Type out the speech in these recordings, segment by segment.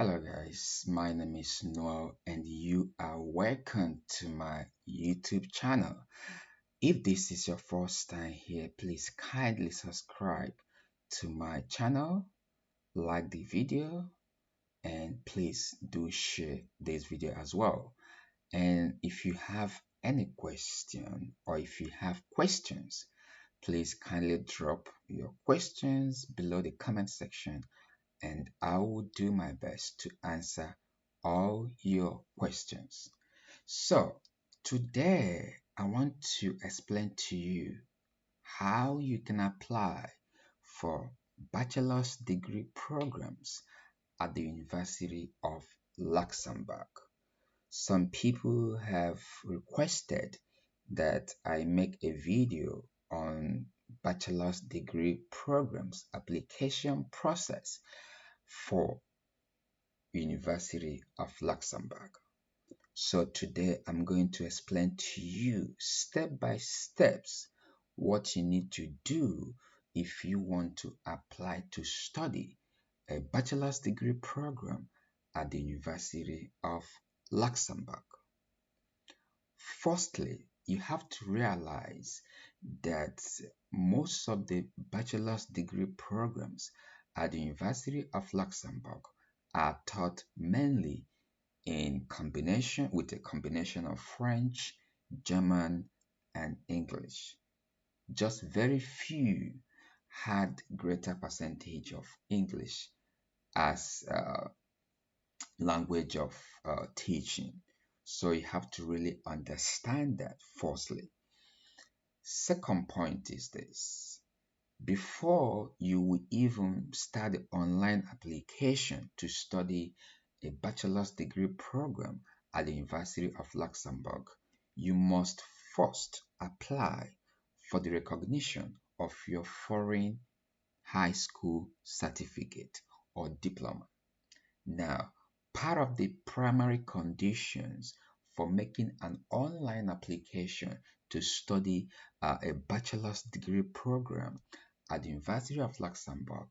Hello guys, my name is Noel and you are welcome to my YouTube channel. If this is your first time here, please kindly subscribe to my channel, like the video, and please do share this video as well. And if you have any question or if you have questions, please kindly drop your questions below the comment section and I will do my best to answer all your questions. So, today I want to explain to you how you can apply for bachelor's degree programs at the University of Luxembourg. Some people have requested that I make a video on bachelor's degree programs application process for University of Luxembourg. So today I'm going to explain to you step by steps what you need to do if you want to apply to study a bachelor's degree program at the University of Luxembourg. Firstly, you have to realize that most of the bachelor's degree programs at the University of Luxembourg are taught mainly in combination with a combination of French, German, and English. Just very few had greater percentage of English as language of teaching. So you have to really understand that firstly. Second point is this. Before you will even start the online application to study a bachelor's degree program at the University of Luxembourg, you must first apply for the recognition of your foreign high school certificate or diploma. Now, part of the primary conditions for making an online application to study a bachelor's degree program at the University of Luxembourg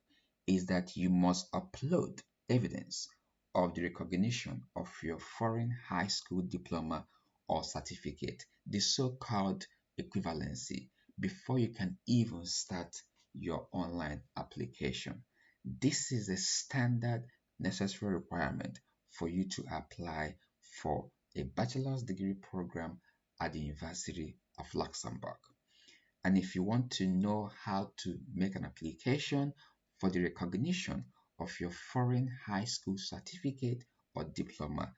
is that you must upload evidence of the recognition of your foreign high school diploma or certificate, the so-called equivalency, before you can even start your online application. This is a standard necessary requirement for you to apply for a bachelor's degree program at the University of Luxembourg. And if you want to know how to make an application for the recognition of your foreign high school certificate or diploma,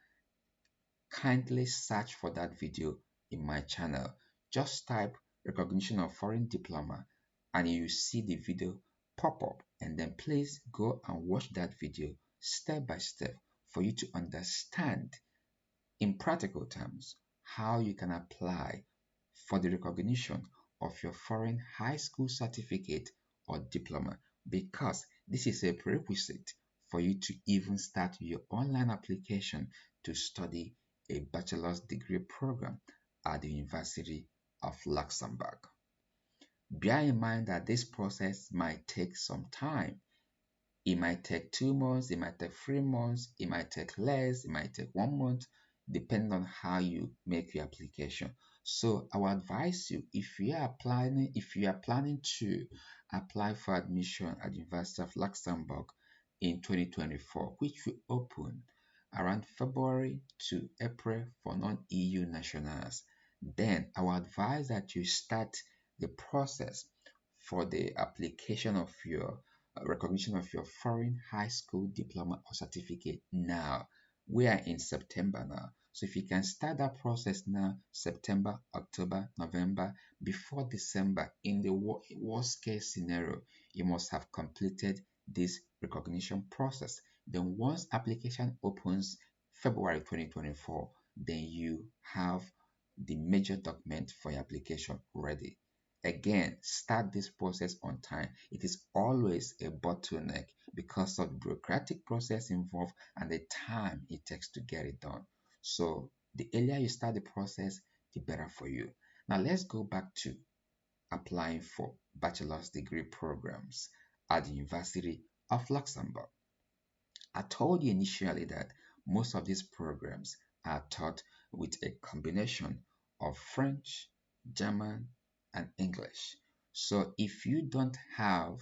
kindly search for that video in my channel. Just type recognition of foreign diploma and you see the video pop up, and then please go and watch that video step by step for you to understand in practical terms how you can apply for the recognition of your foreign high school certificate or diploma, because this is a prerequisite for you to even start your online application to study a bachelor's degree program at the University of Luxembourg. Bear in mind that this process might take some time. It might take 2 months, it might take 3 months, it might take less, it might take 1 month, depending on how you make your application. So I would advise you, if you are planning to apply for admission at the University of Luxembourg in 2024, which will open around February to April for non-EU nationals, then I would advise that you start the process for the application of your recognition of your foreign high school diploma or certificate now. We are in September now. So if you can start that process now, September, October, November, before December, in the worst case scenario, you must have completed this recognition process. Then once application opens February 2024, then you have the major document for your application ready. Again, start this process on time. It is always a bottleneck because of the bureaucratic process involved and the time it takes to get it done. So the earlier you start the process, the better for you. Now let's go back to applying for bachelor's degree programs at the University of Luxembourg. I told you initially that most of these programs are taught with a combination of French, German, and English. So if you don't have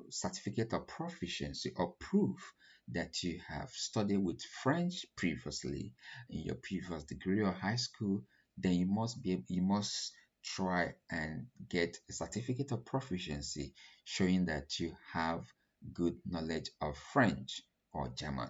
certificate of proficiency or proof that you have studied with French previously in your previous degree or high school, then you must try and get a certificate of proficiency showing that you have good knowledge of French or German.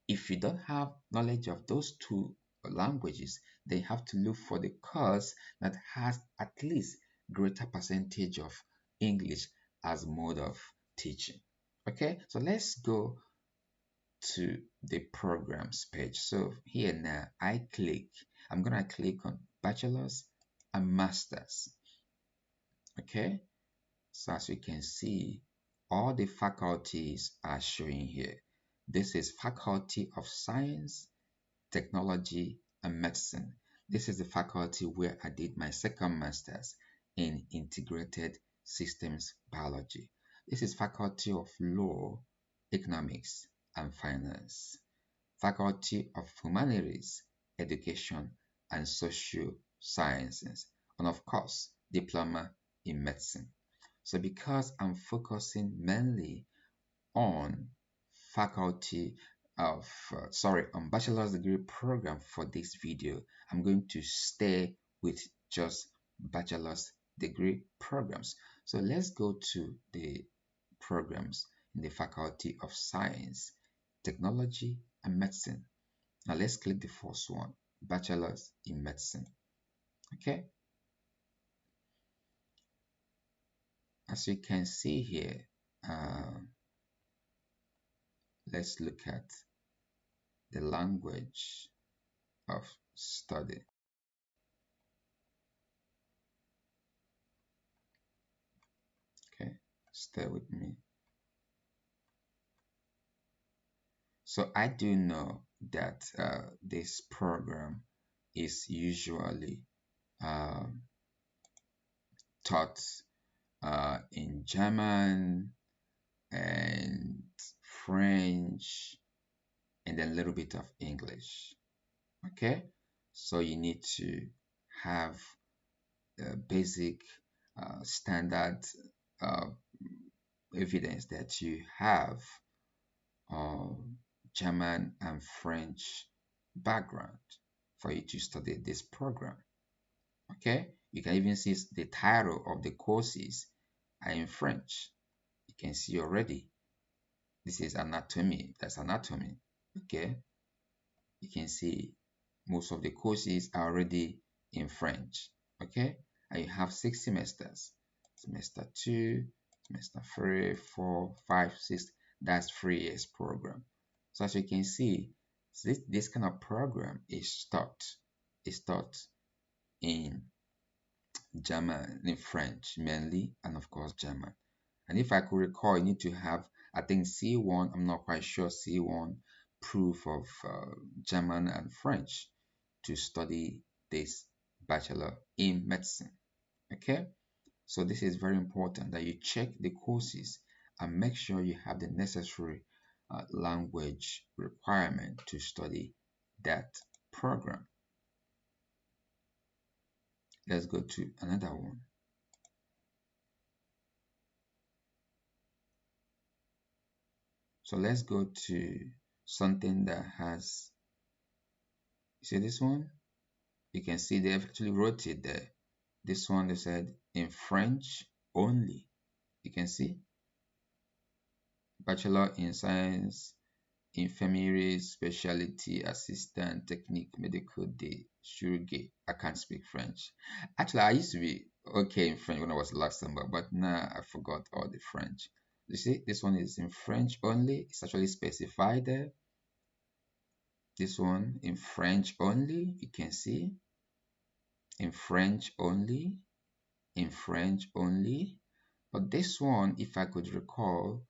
If you don't have knowledge of those two languages, then you have to look for the course that has at least greater percentage of English as mode of teaching. Okay, so let's go to the programs page. So here now I'm gonna click on bachelors and masters. Okay, so as you can see, all the faculties are showing here. This is Faculty of Science, Technology, and Medicine. This is the faculty where I did my second master's in Integrated Systems Biology. This is Faculty of Law, Economics, and Finance. Faculty of Humanities, Education, and Social Sciences. And of course, Diploma in Medicine. So because I'm focusing mainly on faculty of on bachelor's degree program for this video, I'm going to stay with just bachelor's degree programs. So let's go to the programs in the Faculty of Science, Technology, and Medicine. Now let's click the first one, bachelor's in medicine. Okay, as you can see here, let's look at the language of study. Okay, stay with me. So I do know that this program is usually taught in German and French and then a little bit of English. Okay, so you need to have basic standard uh, evidence that you have German and French background for you to study this program. Okay, you can even see the title of the courses are in French. You can see already. This is anatomy. That's anatomy. Okay, you can see most of the courses are already in French. Okay, and you have 6 semesters. Semester 2, semester 3, 4, 5, 6. That's 3 years program. So as you can see, this kind of program is taught in German, in French mainly, and of course German. And if I could recall, you need to have, I think C1, I'm not quite sure, C1 proof of German and French to study this bachelor in medicine. Okay, so this is very important that you check the courses and make sure you have the necessary language requirement to study that program. Let's go to another one. So let's go to something that has, you see this one? You can see they actually wrote it there. This one they said in French only. You can see Bachelor in Science, Infirmary Specialty Assistant Technique Medical de Chirurgie. I can't speak French. Actually, I used to be okay in French when I was in Luxembourg, but now I forgot all the French. You see, this one is in French only. It's actually specified there. This one in French only. You can see in French only, in French only. But this one, if I could recall,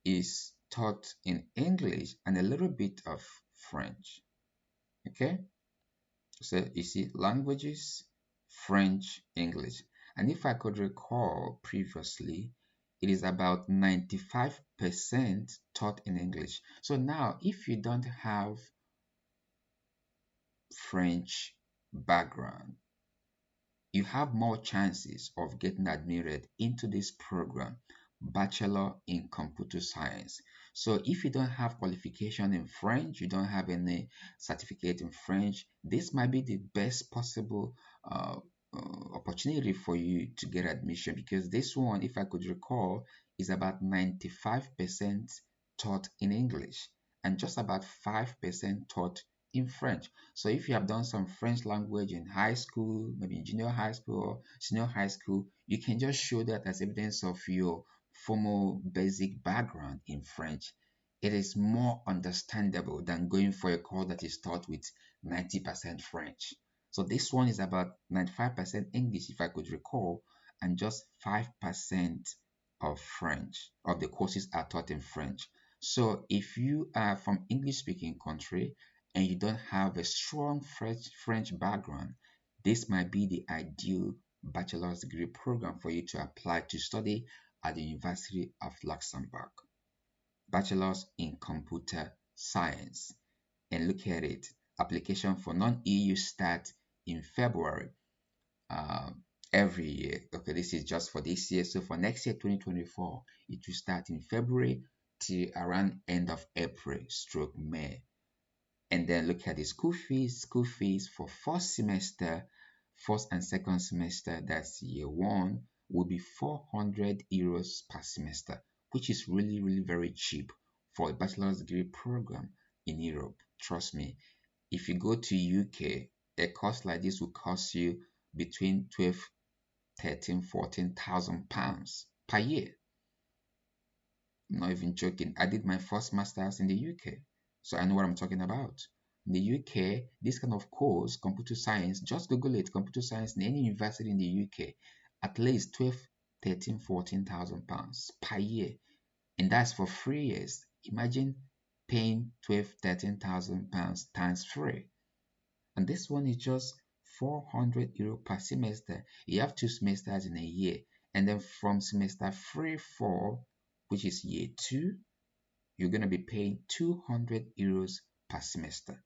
is taught in English and a little bit of French. Okay, so you see languages, French, English. And if I could recall previously, it is about 95% taught in English. So now, if you don't have French background, you have more chances of getting admitted into this program, Bachelor in Computer Science. So if you don't have qualification in French, you don't have any certificate in French, this might be the best possible opportunity for you to get admission, because this one, if I could recall, is about 95% taught in English and just about 5% taught in French. So if you have done some French language in high school, maybe in junior high school or senior high school, you can just show that as evidence of your formal basic background in French. It is more understandable than going for a course that is taught with 90% French. So this one is about 95% English, if I could recall, and just 5% of French, of the courses are taught in French. So if you are from English speaking country and you don't have a strong French background, this might be the ideal bachelor's degree program for you to apply to study at the University of Luxembourg. Bachelors in Computer Science. And look at it. Application for non-EU start in February uh, every year. Okay, this is just for this year. So for next year, 2024, it will start in February till around end of April stroke May. And then look at the school fees. School fees for first semester, first and second semester, that's year one, will be 400 euros per semester, which is really, really very cheap for a bachelor's degree program in Europe. Trust me, if you go to UK, a course like this will cost you between 12, 13, 14,000 pounds per year. I'm not even joking. I did my first master's in the UK, so I know what I'm talking about. In the UK, this kind of course, computer science, just Google it, computer science in any university in the UK, at least 12, 13, 14,000 pounds per year. And that's for 3 years. Imagine paying 12, 13,000 pounds times 3. And this one is just 400 euro per semester. You have 2 semesters in a year. And then from semester 3, 4, which is year 2, you're going to be paying 200 euros per semester,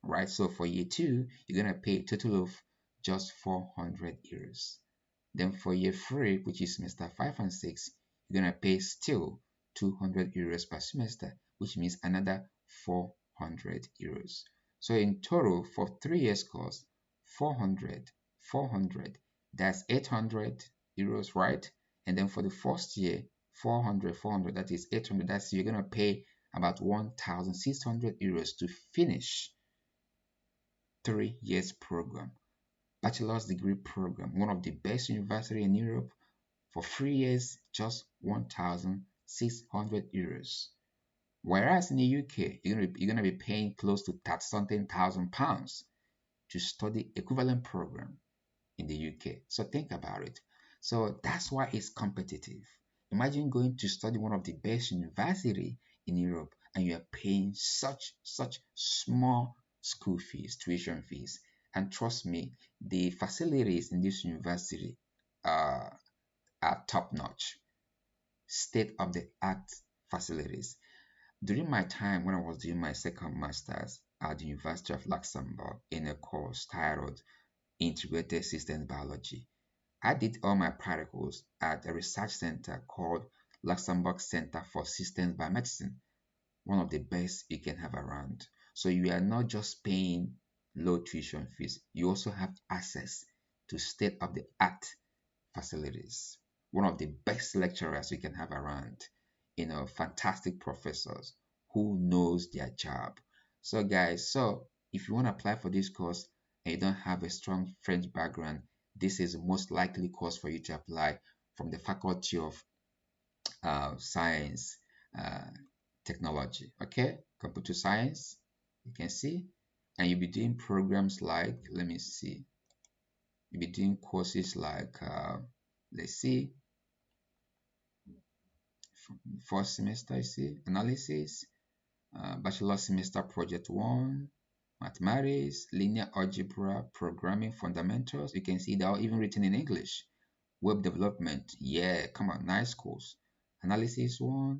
right? So for year 2, you're going to pay a total of just 400 euros. Then for year 3, which is semester 5 and 6, you're going to pay still 200 euros per semester, which means another 400 euros. So in total, for 3 years course, 400, 400, that's 800 euros, right? And then for the first year, 400, 400, that is 800, that's you're going to pay about 1,600 euros to finish 3 years program. Bachelor's degree program, one of the best university in Europe, for 3 years, just 1,600 euros. Whereas in the UK, you're gonna be paying close to 30 something thousand pounds to study equivalent program in the UK. So think about it. So that's why it's competitive. Imagine going to study one of the best university in Europe and you are paying such small school fees, tuition fees. And trust me, the facilities in this university are top notch, state of the art facilities. During my time when I was doing my second master's at the University of Luxembourg in a course titled Integrated Systems Biology, I did all my practicals at a research center called Luxembourg Center for Systems Biomedicine, one of the best you can have around. So you are not just paying low tuition fees, you also have access to state of the art facilities, one of the best lecturers you can have around, fantastic professors who knows their job. So guys, so if you want to apply for this course and you don't have a strong French background, this is the most likely course for you to apply from the Faculty of Science, uh, Technology, okay, Computer Science, you can see, and you'll be doing programs like, let me see, you'll be doing courses like, let's see, first semester, you see, analysis, bachelor semester project 1, mathematics, linear algebra, programming fundamentals. You can see they're all even written in English. Web development, yeah, come on, nice course. analysis 1,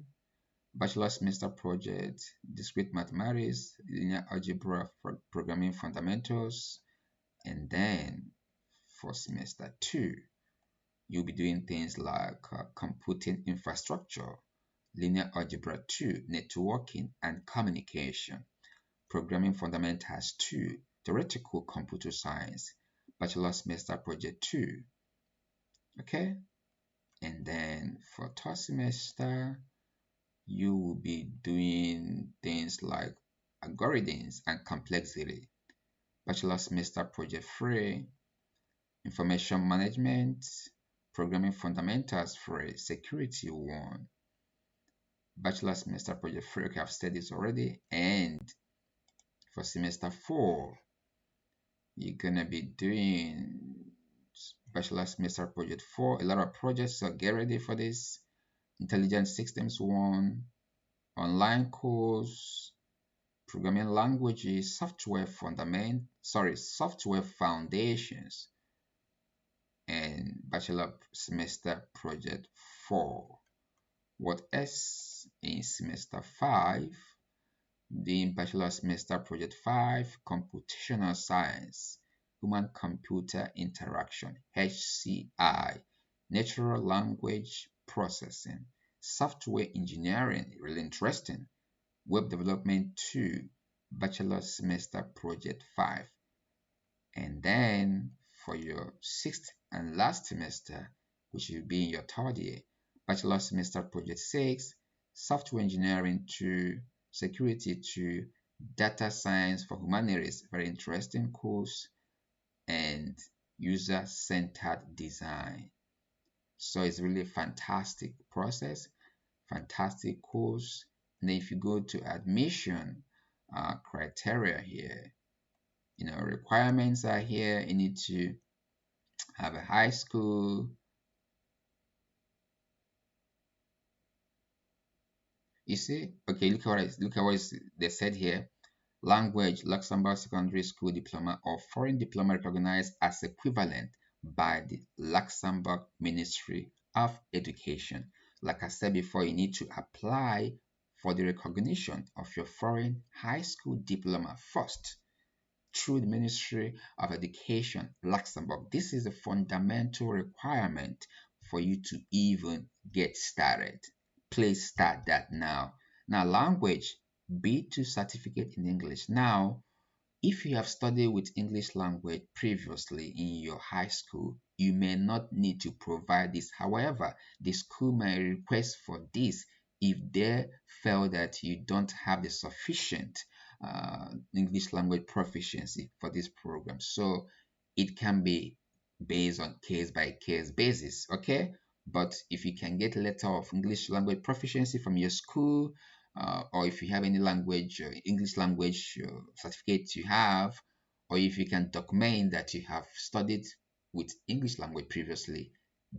bachelor semester project, discrete mathematics, linear algebra, programming fundamentals, and then for semester 2, you'll be doing things like computing infrastructure, linear algebra 2, networking and communication, programming fundamentals 2, theoretical computer science, bachelor semester project 2. Okay, and then for third semester, you will be doing things like algorithms and complexity, bachelor semester project 3, information management, programming fundamentals 3, security 1, bachelor semester project 3. Okay, I've said this already. And for semester 4, you're gonna be doing bachelor semester project 4, a lot of projects, so get ready for this. Intelligent systems 1, online course, programming languages, software foundations, and bachelor semester project 4. What else in semester 5? The bachelor semester project 5, computational science, human computer interaction, HCI, natural language processing, software engineering, really interesting, web development 2, bachelor semester project 5. And then for your sixth and last semester, which will be in your third year, bachelor semester project 6, software engineering 2, security 2, data science for humanities, very interesting course, and user-centered design. So it's really a fantastic process, fantastic course. And then if you go to admission criteria here, requirements are here. You need to have a high school. You see, okay, look at what they said here. Language, Luxembourg secondary school diploma or foreign diploma recognized as equivalent by the Luxembourg Ministry of Education. Like I said before, you need to apply for the recognition of your foreign high school diploma first through the Ministry of Education, Luxembourg. This is a fundamental requirement for you to even get started. Please start that now. Now, language, B2 certificate in English. Now, if you have studied with English language previously in your high school, you may not need to provide this. However, the school may request for this if they feel that you don't have the sufficient English language proficiency for this program. So it can be based on case by case basis, okay? But if you can get a letter of English language proficiency from your school, or if you have any language, English language certificate you have, or if you can document that you have studied with English language previously,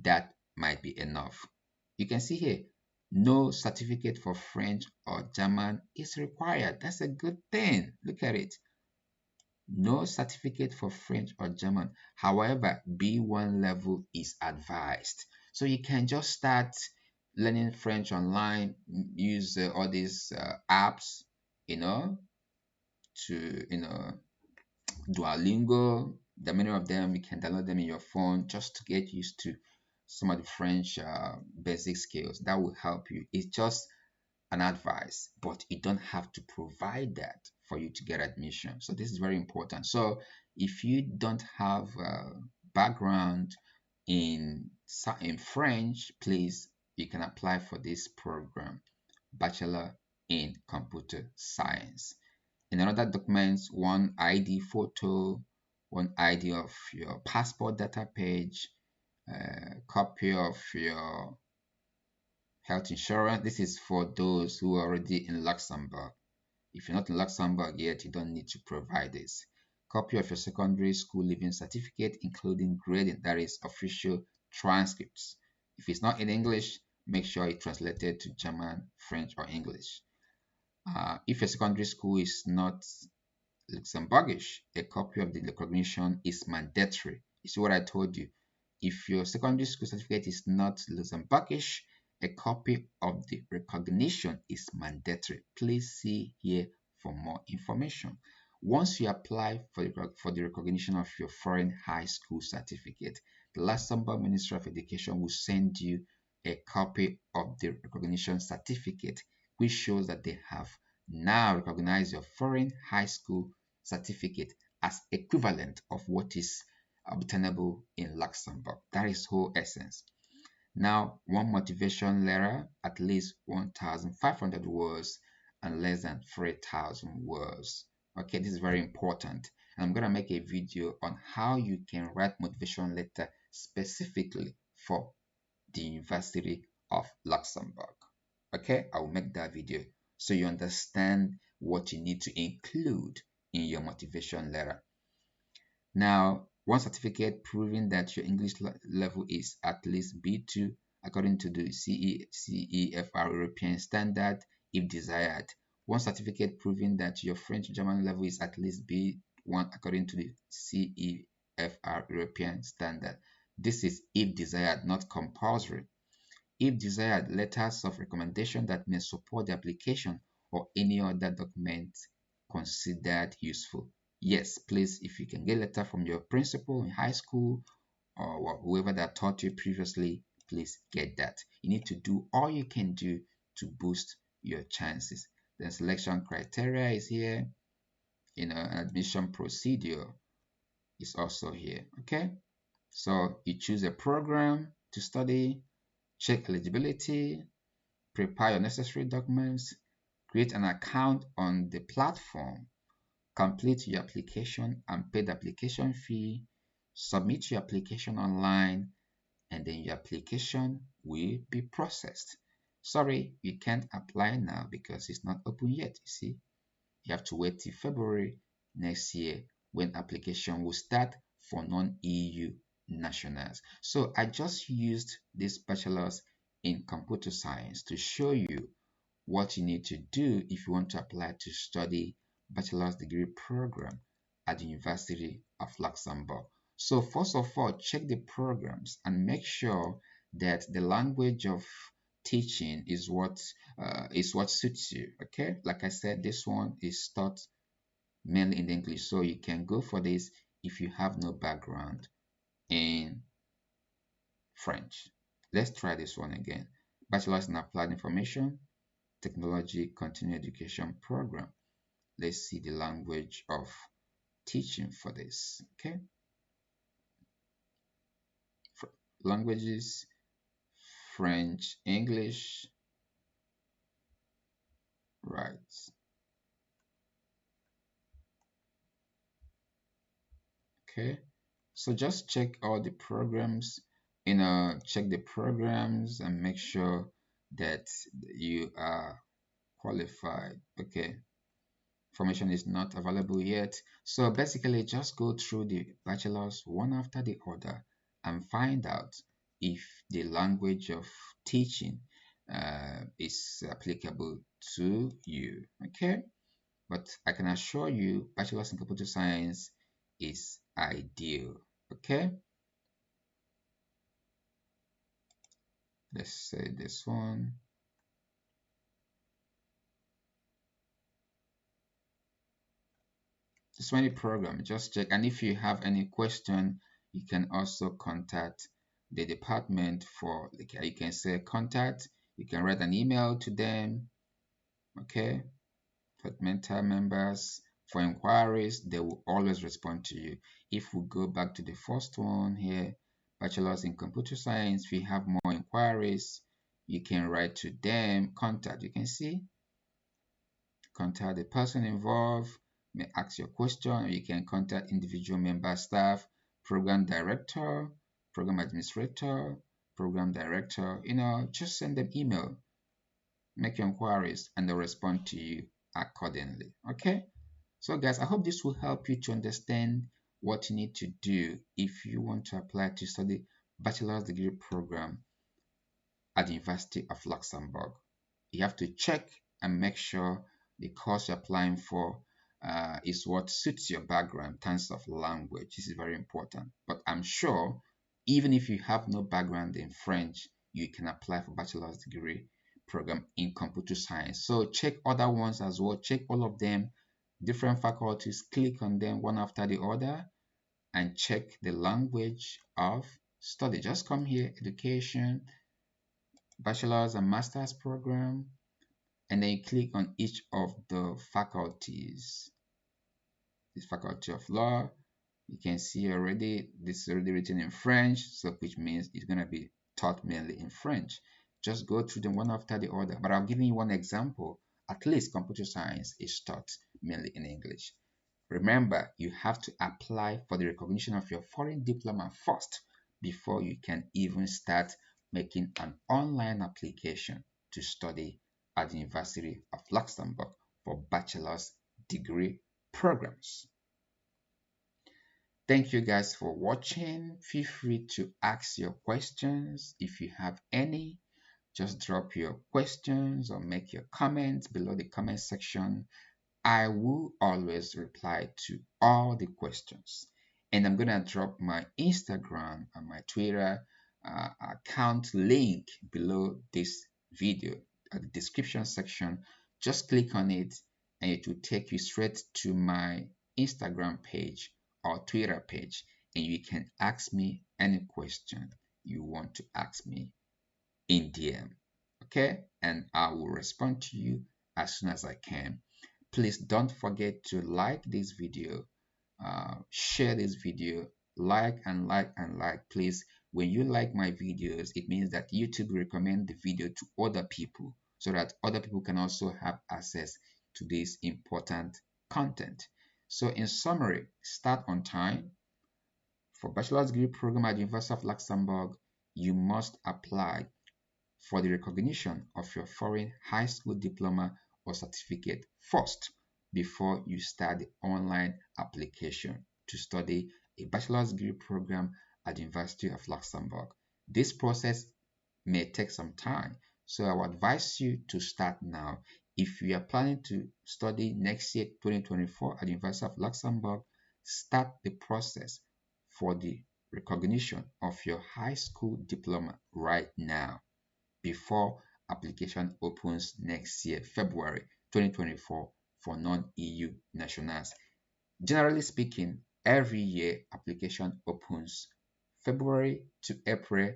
that might be enough. You can see here, no certificate for French or German is required. That's a good thing. Look at it. No certificate for French or German. However, B1 level is advised. So you can just start learning French online, use all these apps, to, Duolingo. The many of them, you can download them in your phone just to get used to some of the French basic skills. That will help you. It's just an advice, but you don't have to provide that for you to get admission. So this is very important. So if you don't have a background in French, please, you can apply for this program, Bachelor in Computer Science. In another documents, one ID photo, one ID of your passport data page, copy of your health insurance. This is for those who are already in Luxembourg. If you're not in Luxembourg yet, you don't need to provide this. Copy of your secondary school leaving certificate, including grading, that is official transcripts. If it's not in English, make sure it's translated to German, French, or English. If your secondary school is not Luxembourgish, a copy of the recognition is mandatory. You see what I told you? If your secondary school certificate is not Luxembourgish, a copy of the recognition is mandatory. Please see here for more information. Once you apply for the recognition of your foreign high school certificate, the Luxembourg Ministry of Education will send you a copy of the recognition certificate, which shows that they have now recognized your foreign high school certificate as equivalent of what is obtainable in Luxembourg. That is whole essence. Now, one motivation letter, at least 1,500 words and less than 3,000 words. Okay, this is very important. And I'm going to make a video on how you can write motivation letter specifically for the University of Luxembourg. Okay, I will make that video so you understand what you need to include in your motivation letter. Now, one certificate proving that your English level is at least B2 according to the CEFR European standard if desired. One certificate proving that your French German level is at least B1 according to the CEFR European standard. This is if desired, not compulsory. If desired, letters of recommendation that may support the application or any other document considered useful. Yes, please, if you can get a letter from your principal in high school or whoever that taught you previously, please get that. You need to do all you can do to boost your chances. The selection criteria is here. An admission procedure is also here. Okay, so you choose a program to study, check eligibility, prepare your necessary documents, create an account on the platform, complete your application and pay the application fee, submit your application online, and then your application will be processed. Sorry, you can't apply now because it's not open yet, you see. You have to wait till February next year when application will start for non-EU nationals. So I just used this bachelor's in computer science to show you what you need to do if you want to apply to study bachelor's degree program at the University of Luxembourg. So first of all, check the programs and make sure that the language of teaching is what suits you. Okay, like I said, this one is taught mainly in English, so you can go for this if you have no background in French. Let's try this one again. Bachelor's in Applied Information Technology Continuing Education Program. Let's see the language of teaching for this. Okay, languages: French, English, right? Okay, so just check all the programs, check the programs and make sure that you are qualified. Okay, information is not available yet. So basically just go through the bachelors one after the other and find out if the language of teaching is applicable to you. Okay, but I can assure you bachelor's in computer science is ideal. Okay, let's say this one. It's many program, just check, and if you have any question you can also contact the department for, like, you can say contact, you can write an email to them. Okay, departmental members for inquiries, they will always respond to you. If we go back to the first one here, bachelor's in computer science, if you have more inquiries you can write to them, contact, you can see contact the person involved, may ask your question, or you can contact individual member staff, program director, program administrator, program director, just send them email, make your inquiries, and they'll respond to you accordingly. Okay, so guys, I hope this will help you to understand what you need to do if you want to apply to study bachelor's degree program at the University of Luxembourg. You have to check and make sure the course you're applying for is what suits your background in terms of language. This is very important. But I'm sure even if you have no background in French, you can apply for bachelor's degree program in computer science. So check other ones as well. Check all of them, different faculties, click on them one after the other, and check the language of study. Just come here, education, bachelor's and master's program, and then you click on each of the faculties. This faculty of law, you can see already this is already written in French, so which means it's going to be taught mainly in French. Just go through them one after the other, but I'm giving you one example. At least computer science is taught mainly in English. Remember, you have to apply for the recognition of your foreign diploma first before you can even start making an online application to study at the University of Luxembourg for bachelor's degree programs. Thank you guys for watching. Feel free to ask your questions. If you have any, just drop your questions or make your comments below the comment section. I will always reply to all the questions. And I'm going to drop my Instagram and my Twitter account link below this video at the description section. Just click on it and it will take you straight to my Instagram page or Twitter page, and you can ask me any question you want to ask me in DM. Okay? And I will respond to you as soon as I can. Please don't forget to like this video, share this video, like and like and like. Please, when you like my videos, it means that YouTube will recommend the video to other people so that other people can also have access to this important content. So in summary, start on time. For bachelor's degree program at the University of Luxembourg, you must apply for the recognition of your foreign high school diploma or certificate first before you start the online application to study a bachelor's degree program at the University of Luxembourg. This process may take some time, so I would advise you to start now. If you are planning to study next year, 2024, at the University of Luxembourg, start the process for the recognition of your high school diploma right now before application opens next year, February 2024, for non-EU nationals. Generally speaking, every year application opens February to April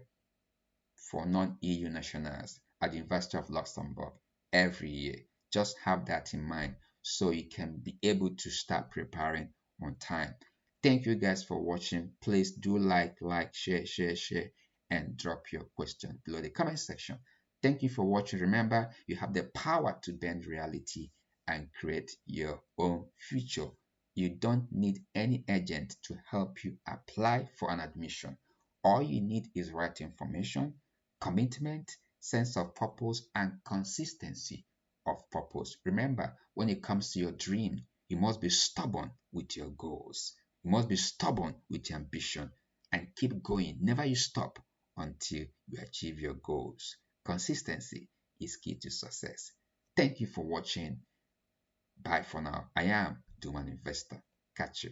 for non-EU nationals at the University of Luxembourg every year. Just have that in mind so you can be able to start preparing on time. Thank you guys for watching. Please do like, share, and drop your question below the comment section. Thank you for watching. Remember, you have the power to bend reality and create your own future. You don't need any agent to help you apply for an admission. All you need is right information, commitment, sense of purpose, and consistency of purpose. Remember, when it comes to your dream, you must be stubborn with your goals. You must be stubborn with your ambition and keep going. Never you stop until you achieve your goals. Consistency is key to success. Thank you for watching. Bye for now. I am Duman Investor. Catch you.